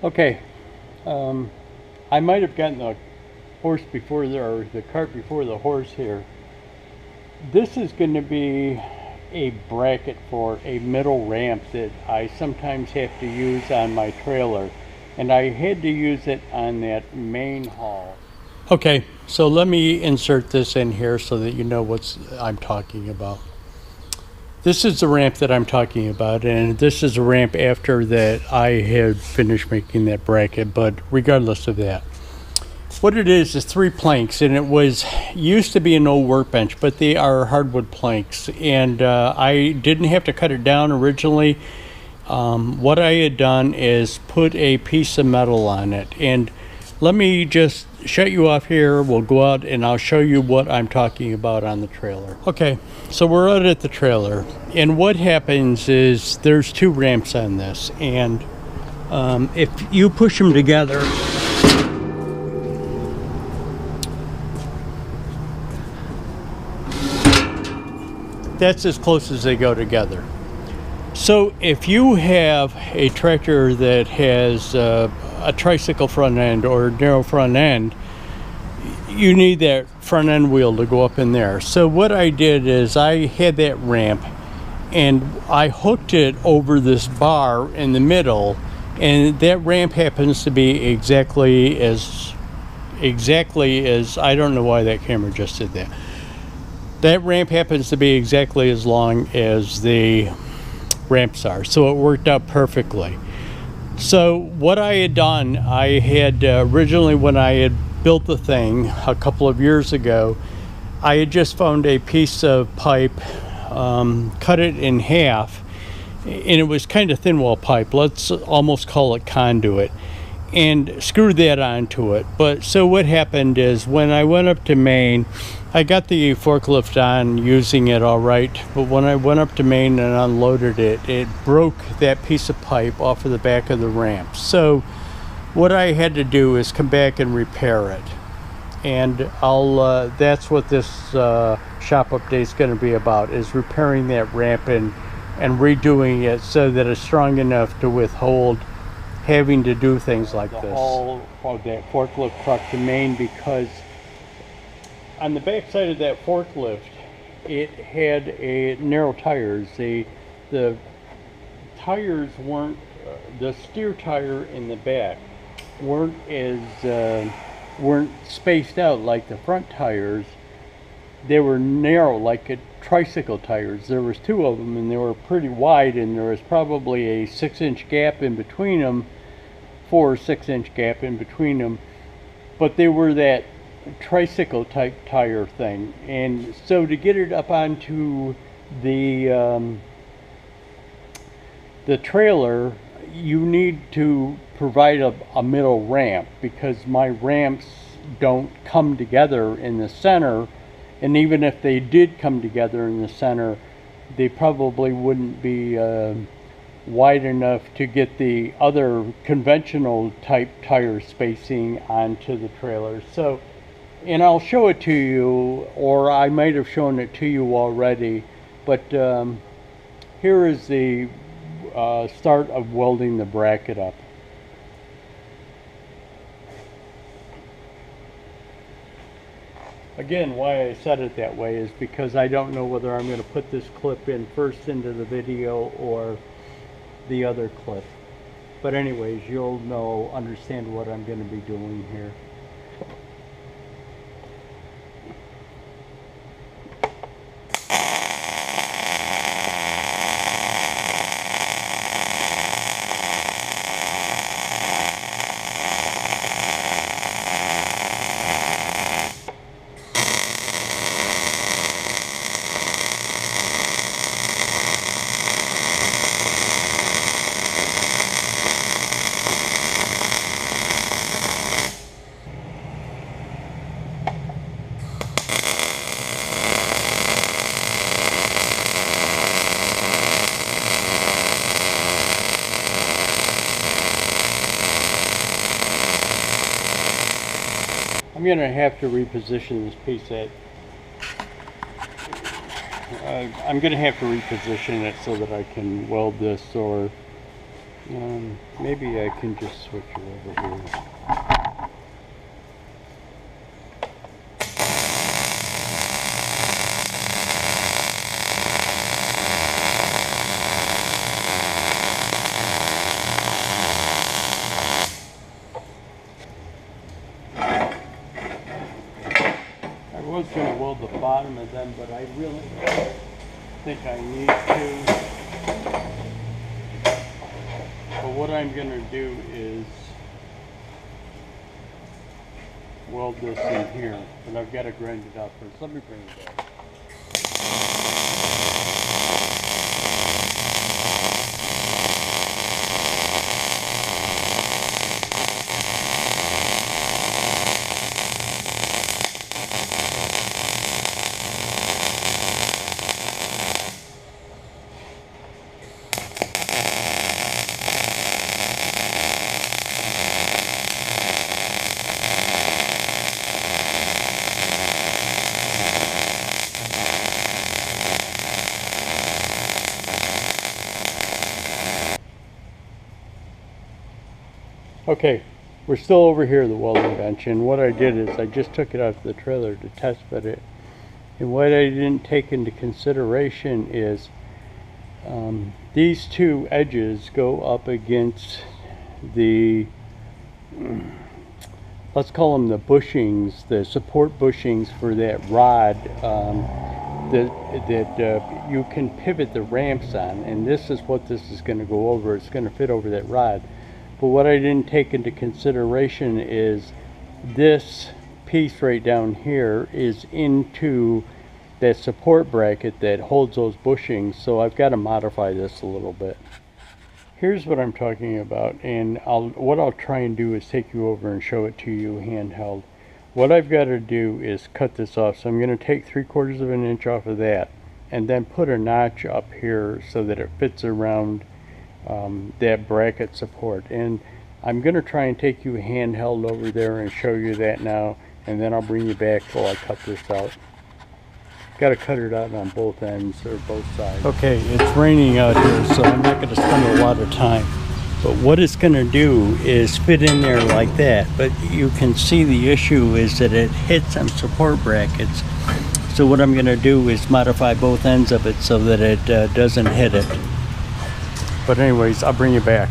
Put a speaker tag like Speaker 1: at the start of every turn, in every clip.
Speaker 1: Okay, I might have gotten the horse before or the cart before the horse here. This is going to be a bracket for a middle ramp that I sometimes have to use on my trailer, and I had to use it on that main haul. Okay, so let me insert this in here so that you know what I'm talking about. This is the ramp that I'm talking about, and this is a ramp after that I had finished making that bracket, but regardless of that. What it is 3 planks, and it was used to be an old workbench, but they are hardwood planks, and I didn't have to cut it down originally. What I had done is put a piece of metal on it, and let me just shut you off here. We'll go out and I'll show you what I'm talking about on the trailer. Okay, so we're out at the trailer, and what happens is there's 2 ramps on this, and if you push them together, that's as close as they go together. So if you have a tractor that has a tricycle front end or narrow front end, you need that front end wheel to go up in there. So what I did is I had that ramp and I hooked it over this bar in the middle, and that ramp happens to be exactly as I don't know why that camera just did that. That ramp happens to be exactly as long as the ramps are, so it worked out perfectly. So what I had done, I had originally, when I had built the thing a couple of years ago, I had just found a piece of pipe, cut it in half, and it was kind of thin wall pipe, let's almost call it conduit, and screwed that onto it. But so what happened is when I went up to Maine, I got the forklift on, using it all right, but when I went up to Maine and unloaded it, it broke that piece of pipe off of the back of the ramp. So what I had to do is come back and repair it. And that's what this shop update is going to be about, is repairing that ramp and redoing it so that it's strong enough to withhold having to do things like this. Haul of that forklift truck to Maine, because on the back side of that forklift, it had a narrow tires. The tires weren't, the steer tire in the back weren't spaced out like the front tires. They were narrow like tricycle tires. There was 2 of them, and they were pretty wide, and there was probably a 6-inch gap in between them, 4 or 6-inch gap in between them, but they were that tricycle type tire thing. And so to get it up onto the trailer, you need to provide a middle ramp, because my ramps don't come together in the center, and even if they did come together in the center, they probably wouldn't be wide enough to get the other conventional type tire spacing onto the trailer. So, and I'll show it to you, or I might have shown it to you already, but here is the start of welding the bracket up. Again, why I said it that way is because I don't know whether I'm going to put this clip in first into the video or the other clip. But anyways, you'll understand what I'm going to be doing here. I'm going to have to reposition this piece. I'm going to have to reposition it so that I can weld this, or Maybe I can just switch it over here. I was going to weld the bottom of them, but I really think I need to. But what I'm going to do is weld this in here, but I've got to grind it out first. Let me bring it back. Okay, we're still over here at the welding bench, and what I did is I just took it out to the trailer to test fit it. And what I didn't take into consideration is these two edges go up against the, let's call them the bushings, the support bushings for that rod that you can pivot the ramps on. And this is what this is going to go over. It's going to fit over that rod. But what I didn't take into consideration is this piece right down here is into that support bracket that holds those bushings, so I've got to modify this a little bit. Here's what I'm talking about, and what I'll try and do is take you over and show it to you handheld. What I've got to do is cut this off, so I'm going to take 3/4 of an inch off of that and then put a notch up here so that it fits around that bracket support. And I'm going to try and take you handheld over there and show you that now, and then I'll bring you back while I cut this out. Got to cut it out on both ends or both sides. Okay, it's raining out here, so I'm not going to spend a lot of time. But what it's going to do is fit in there like that. But you can see the issue is that it hits some support brackets. So what I'm going to do is modify both ends of it so that it doesn't hit it. But anyways, I'll bring you back.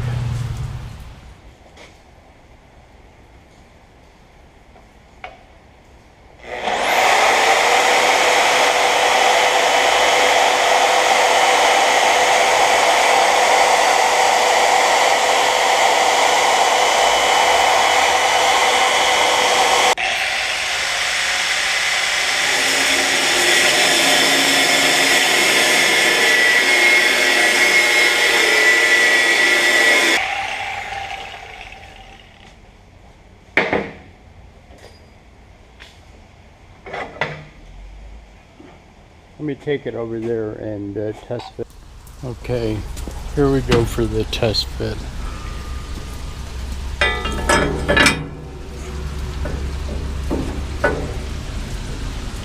Speaker 1: Let me take it over there and test fit. Okay, here we go for the test fit.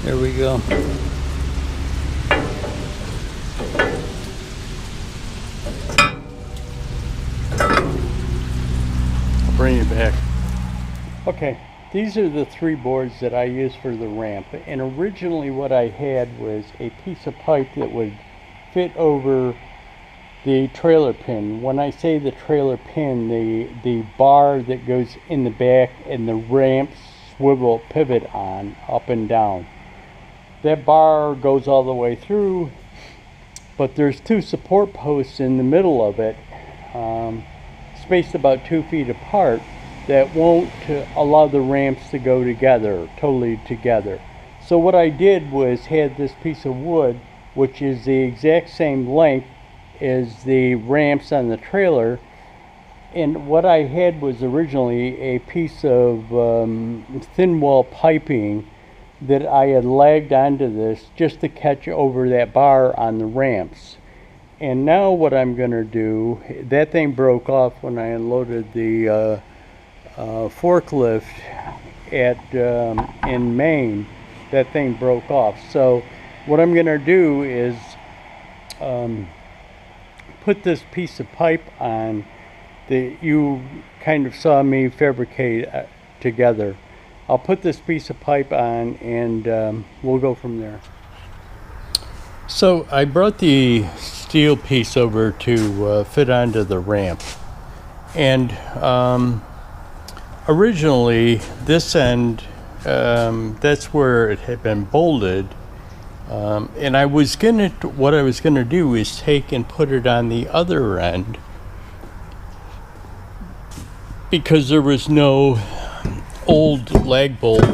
Speaker 1: There we go. I'll bring you back. Okay. These are the 3 boards that I use for the ramp, and originally what I had was a piece of pipe that would fit over the trailer pin. When I say the trailer pin, the bar that goes in the back and the ramp swivel pivot on up and down. That bar goes all the way through, but there's 2 support posts in the middle of it, spaced about 2 feet apart, that won't allow the ramps to go together, totally together. So what I did was had this piece of wood, which is the exact same length as the ramps on the trailer, and what I had was originally a piece of thin wall piping that I had lagged onto this just to catch over that bar on the ramps. And now what I'm going to do, that thing broke off when I unloaded the forklift in Maine. That thing broke off. So what I'm going to do is put this piece of pipe on that you kind of saw me fabricate together. I'll put this piece of pipe on and we'll go from there. So I brought the steel piece over to fit onto the ramp, and originally this end, that's where it had been bolted, and what I was gonna do is take and put it on the other end, because there was no old lag bolt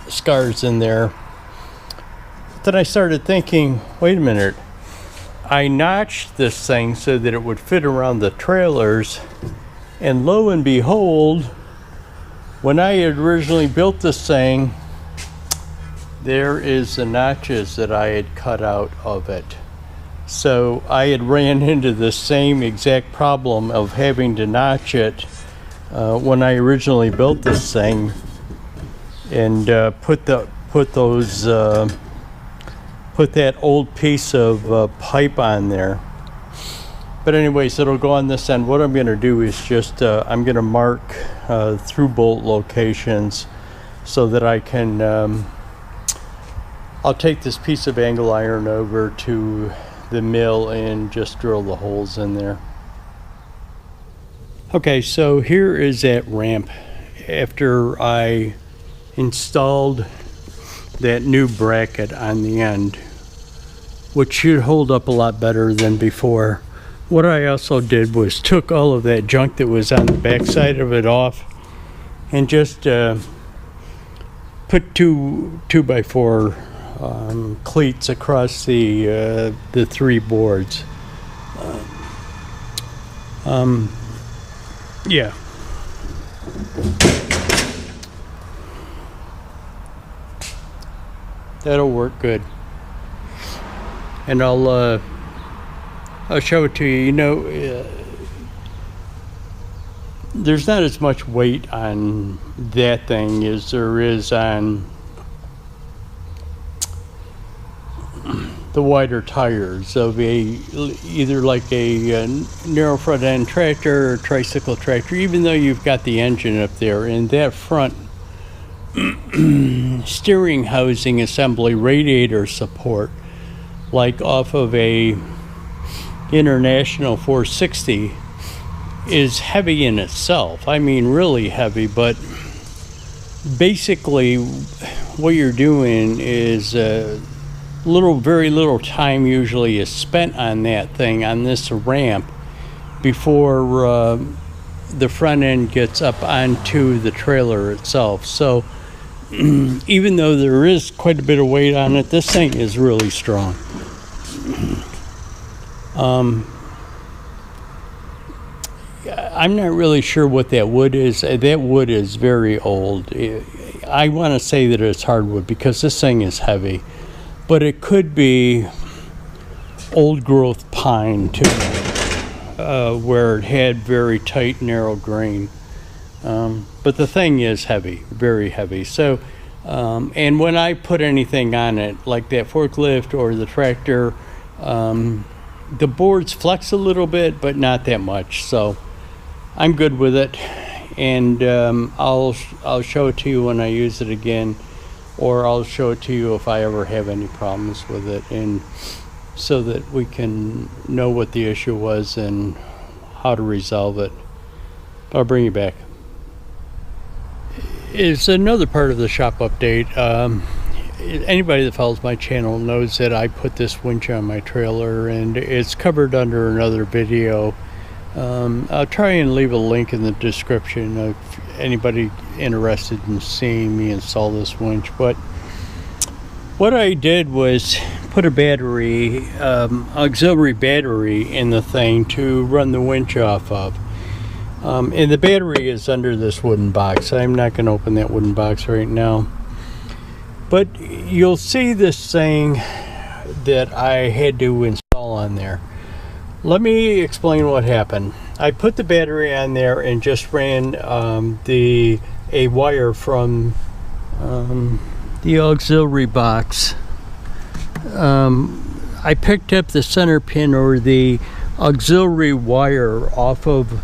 Speaker 1: scars in there. Then I started thinking, wait a minute, I notched this thing so that it would fit around the trailers, and lo and behold, when I had originally built this thing, there is the notches that I had cut out of it. So I had ran into the same exact problem of having to notch it when I originally built this thing, and put that old piece of pipe on there. But anyways, it'll go on this end. What I'm going to do is just I'm going to mark through bolt locations so that I can I'll take this piece of angle iron over to the mill and just drill the holes in there. Okay, so here is that ramp after I installed that new bracket on the end, which should hold up a lot better than before. What I also did was took all of that junk that was on the back side of it off and just put 2x4 cleats across the 3 boards. Yeah. That'll work good. And I'll show it to you. You know, there's not as much weight on that thing as there is on the wider tires of either like a narrow front end tractor or tricycle tractor, even though you've got the engine up there. And that front steering housing assembly radiator support, like off of a International 460, is heavy in itself. I mean, really heavy. But basically what you're doing is very little time usually is spent on that thing, on this ramp, before the front end gets up onto the trailer itself. So even though there is quite a bit of weight on it, this thing is really strong. I'm not really sure what that wood is. That wood is very old. I want to say that it's hardwood because this thing is heavy, but it could be old growth pine too, where it had very tight, narrow grain. But the thing is heavy, very heavy. So, and when I put anything on it, like that forklift or the tractor, the boards flex a little bit, but not that much. So I'm good with it, and I'll show it to you when I use it again, or I'll show it to you if I ever have any problems with it, and so that we can know what the issue was and how to resolve it. I'll bring you back. It's another part of the shop update. Anybody that follows my channel knows that I put this winch on my trailer, and it's covered under another video. I'll try and leave a link in the description if anybody interested in seeing me install this winch. But what I did was put a battery, auxiliary battery, in the thing to run the winch off of. And the battery is under this wooden box. I'm not going to open that wooden box right now. But you'll see this thing that I had to install on there. Let me explain what happened. I put the battery on there and just ran a wire from the auxiliary box. I picked up the center pin or the auxiliary wire off of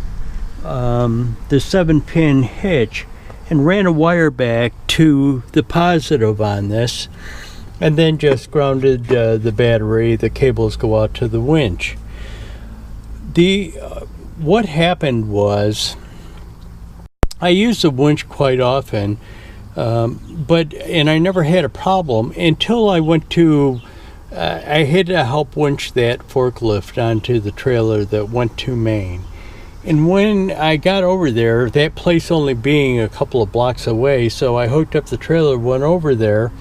Speaker 1: the 7-pin hitch and ran a wire back to the positive on this, and then just grounded the battery. The cables go out to the winch. What happened was, I use the winch quite often, and I never had a problem until I went to I had to help winch that forklift onto the trailer that went to Maine. And when I got over there, that place only being a couple of blocks away, so I hooked up the trailer, went over there,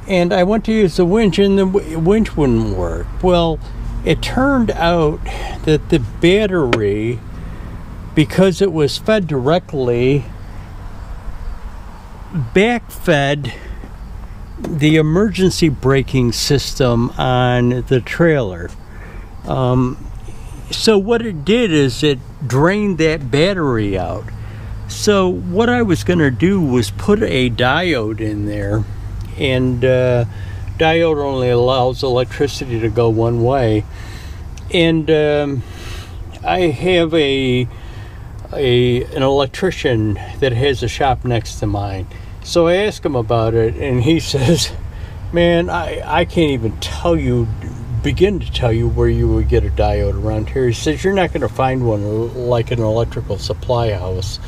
Speaker 1: and I went to use the winch, and the winch wouldn't work. Well, it turned out that the battery, because it was fed directly, backfed the emergency braking system on the trailer. So what it did is it drained that battery out. So what I was going to do was put a diode in there, and diode only allows electricity to go one way. And I have an electrician that has a shop next to mine. So I asked him about it, and he says, man, I can't even begin to tell you where you would get a diode around here. He says, you're not going to find one like an electrical supply house.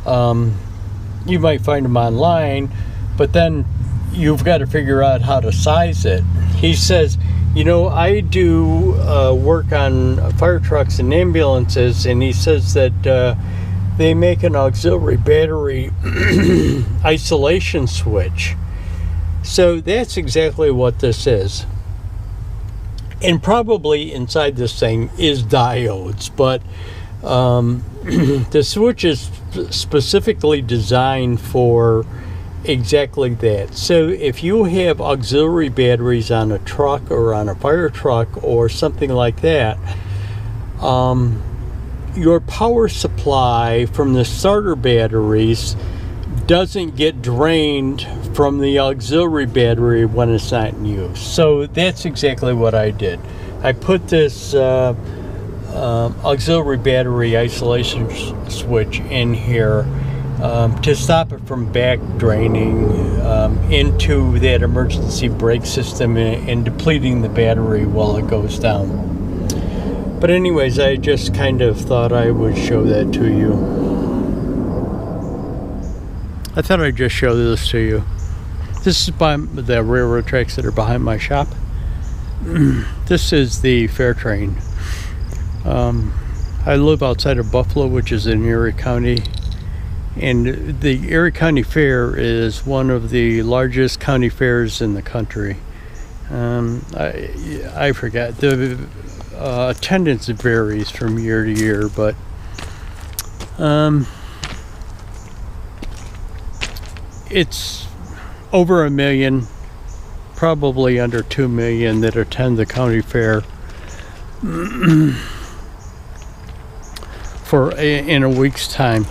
Speaker 1: You might find them online, but then you've got to figure out how to size it. He says, I do work on fire trucks and ambulances, and he says that they make an auxiliary battery isolation switch. So that's exactly what this is. And probably inside this thing is diodes, but the switch is specifically designed for exactly that. So if you have auxiliary batteries on a truck or on a fire truck or something like that, your power supply from the starter batteries doesn't get drained from the auxiliary battery when it's not in use. So that's exactly what I did. I put this auxiliary battery isolation switch in here to stop it from back draining into that emergency brake system and depleting the battery while it goes down. But anyways, I just kind of thought I would show that to you. I thought I'd just show this to you. This is by the railroad tracks that are behind my shop. This is the fair train. I live outside of Buffalo, which is in Erie County. And the Erie County Fair is one of the largest county fairs in the country. I forgot. The attendance varies from year to year, but it's over 1 million, probably under 2 million that attend the county fair in a week's time.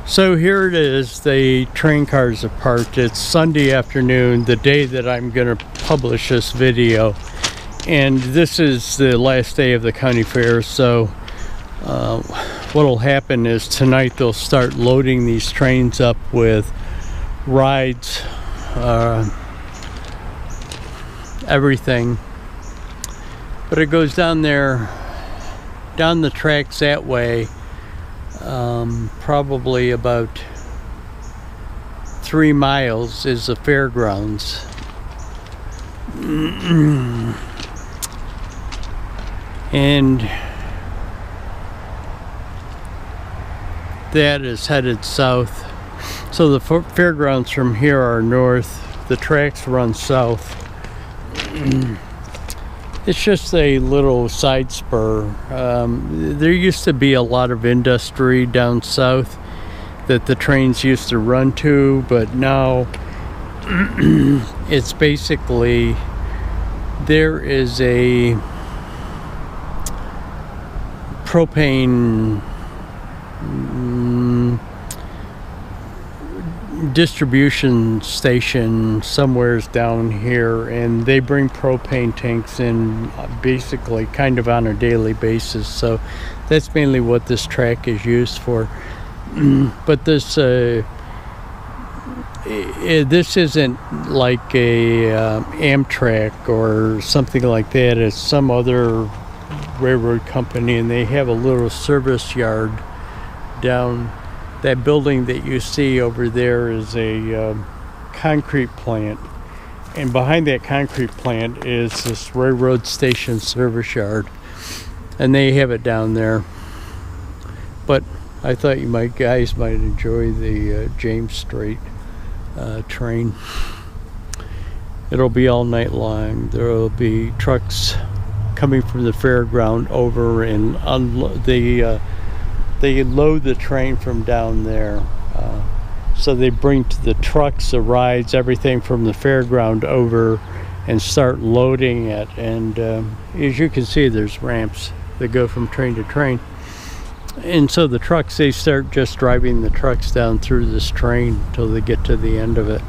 Speaker 1: So here it is, the train cars are parked. It's Sunday afternoon, the day that I'm going to publish this video, and this is the last day of the county fair. So what'll happen is tonight they'll start loading these trains up with rides, everything. But it goes down there, down the tracks that way, probably about 3 miles is the fairgrounds. And that is headed south. So the fairgrounds from here are north, the tracks run south. It's just a little side spur. There used to be a lot of industry down south that the trains used to run to, but now it's basically, there is a propane distribution station somewhere's down here, and they bring propane tanks in basically kind of on a daily basis. So that's mainly what this track is used for. But this isn't like a Amtrak or something like that. It's some other railroad company, and they have a little service yard down. That building that you see over there is a concrete plant, and behind that concrete plant is this railroad station service yard, and they have it down there. But I thought you guys might enjoy the James Strait train. It'll be all night long. There will be trucks coming from the fairground over and unload. They load the train from down there. So they bring to the trucks, the rides, everything from the fairground over and start loading it. And as you can see, there's ramps that go from train to train. And so the trucks, they start just driving the trucks down through this train until they get to the end of it.